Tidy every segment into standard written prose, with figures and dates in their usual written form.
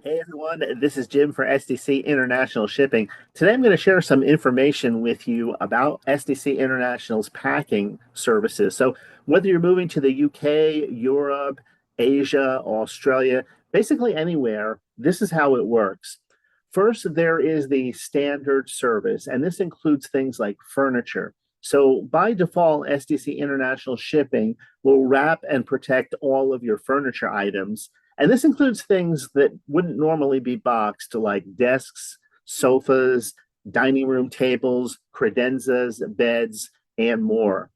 Hey everyone, this is Jim for SDC International Shipping. Today I'm going to share some information with you about SDC International's packing services. So, whether you're moving to the UK, Europe, Asia, Australia, basically anywhere, this is how it works. First, there is the standard service, and this includes things like furniture. So, by default, SDC International Shipping will wrap and protect all of your furniture items, and this includes things that wouldn't normally be boxed, like desks, sofas, dining room tables, credenzas, beds, and more.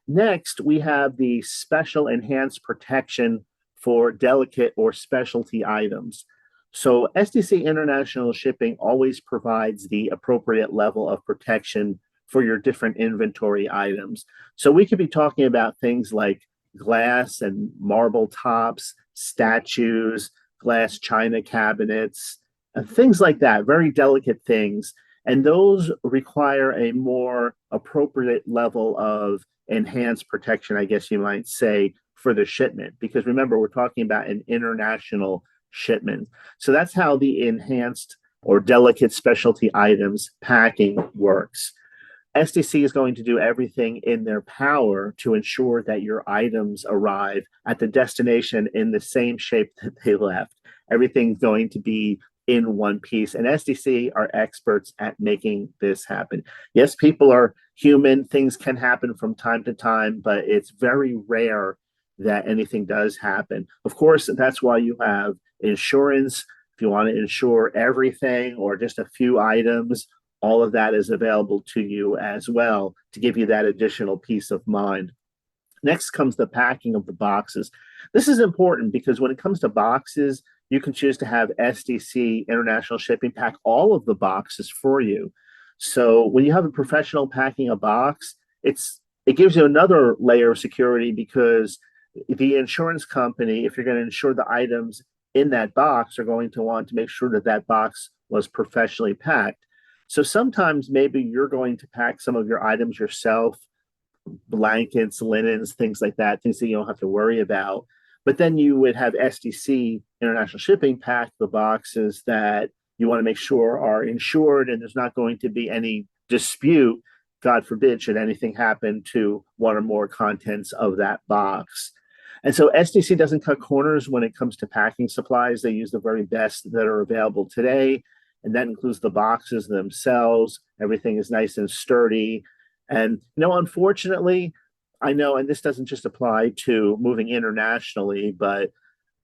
Next, we have the special enhanced protection for delicate or specialty items. So, SDC International Shipping always provides the appropriate level of protection for your different inventory items. So, we could be talking about things like glass and marble tops, statues, glass china cabinets, things like that, very delicate things. And those require a more appropriate level of enhanced protection, I guess you might say, for the shipment. Because remember, we're talking about an international shipment. So that's how the enhanced or delicate specialty items packing works. SDC is going to do everything in their power to ensure that your items arrive at the destination in the same shape that they left. Everything's going to be in one piece. And SDC are experts at making this happen. Yes, people are human. Things can happen from time to time, but it's very rare that anything does happen. Of course, that's why you have insurance. If you want to insure everything or just a few items, all of that is available to you as well to give you that additional peace of mind. Next comes the packing of the boxes. This is important because when it comes to boxes, you can choose to have SDC International Shipping pack all of the boxes for you. So when you have a professional packing a box, it gives you another layer of security because the insurance company, if you're going to insure the items in that box, are going to want to make sure that that box was professionally packed. So sometimes maybe you're going to pack some of your items yourself, blankets, linens, things like that, things that you don't have to worry about. But then you would have SDC International Shipping pack the boxes that you want to make sure are insured and there's not going to be any dispute, God forbid, should anything happen to one or more contents of that box. And so SDC doesn't cut corners when it comes to packing supplies. They use the very best that are available today. And that includes the boxes themselves. Everything is nice and sturdy. And, unfortunately, I know, and this doesn't just apply to moving internationally, but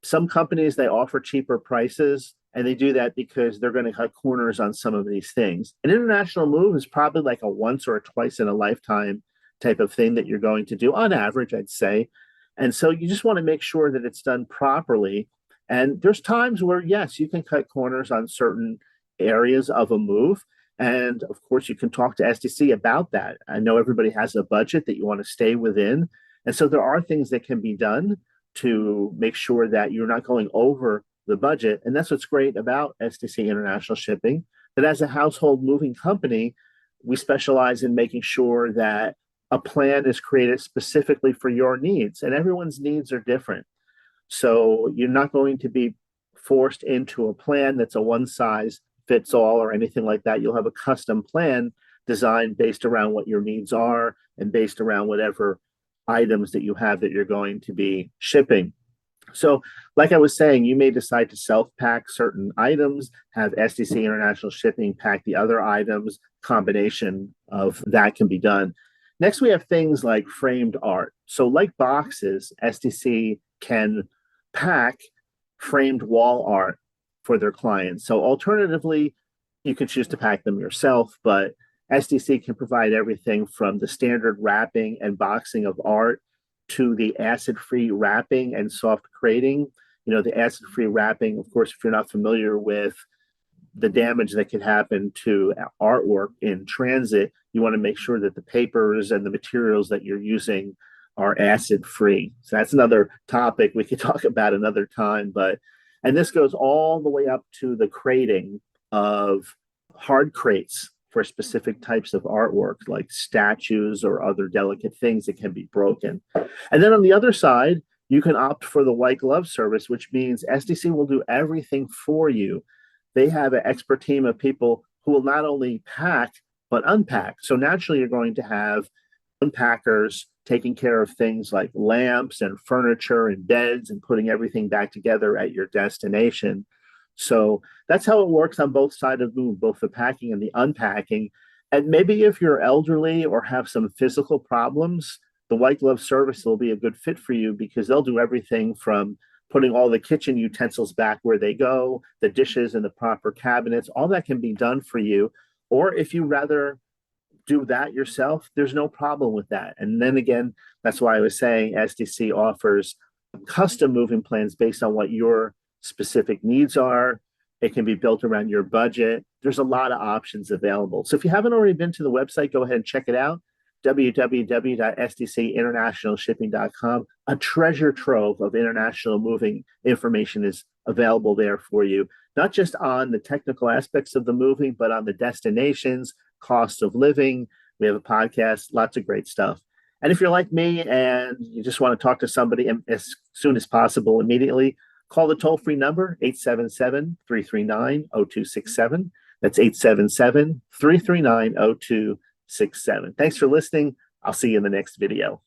some companies, they offer cheaper prices. And they do that because they're going to cut corners on some of these things. An international move is probably like a once or a twice in a lifetime type of thing that you're going to do on average, I'd say. And so you just want to make sure that it's done properly. And there's times where, yes, you can cut corners on certain areas of a move. And of course, you can talk to SDC about that. I know everybody has a budget that you want to stay within. And so there are things that can be done to make sure that you're not going over the budget. And that's what's great about SDC International Shipping, that as a household moving company, we specialize in making sure that a plan is created specifically for your needs. And everyone's needs are different. So you're not going to be forced into a plan that's a one size fits all or anything like that. You'll have a custom plan designed based around what your needs are and based around whatever items that you have that you're going to be shipping. So, like I was saying, you may decide to self-pack certain items, have SDC International Shipping pack the other items. Combination of that can be done. Next, we have things like framed art. So, like boxes, SDC can pack framed wall art for their clients. So alternatively, you can choose to pack them yourself, but SDC can provide everything from the standard wrapping and boxing of art to the acid-free wrapping and soft crating. The acid-free wrapping, of course, if you're not familiar with the damage that can happen to artwork in transit, you want to make sure that the papers and the materials that you're using are acid-free. So that's another topic we could talk about another time, and this goes all the way up to the crating of hard crates for specific types of artwork, like statues or other delicate things that can be broken. And then on the other side, You can opt for the white glove service, which means SDC will do everything for you. They have an expert team of people who will not only pack, but unpack. So naturally, you're going to have unpackers taking care of things like lamps and furniture and beds and putting everything back together at your destination. So that's how it works on both sides of the move, both the packing and the unpacking. And maybe if you're elderly or have some physical problems, the white glove service will be a good fit for you because they'll do everything from putting all the kitchen utensils back where they go, the dishes in the proper cabinets, all that can be done for you. Or if you rather do that yourself, there's no problem with that. And then again, that's why I was saying SDC offers custom moving plans based on what your specific needs are. It can be built around your budget. There's a lot of options available. So if you haven't already been to the website, go ahead and check it out. www.sdcinternationalshipping.com. A treasure trove of international moving information is available there for you, not just on the technical aspects of the moving, but on the destinations, cost of living. We have a podcast, lots of great stuff. And if you're like me and you just want to talk to somebody as soon as possible, immediately, call the toll-free number, 877-339-0267. That's 877-339-0267. Thanks for listening. I'll see you in the next video.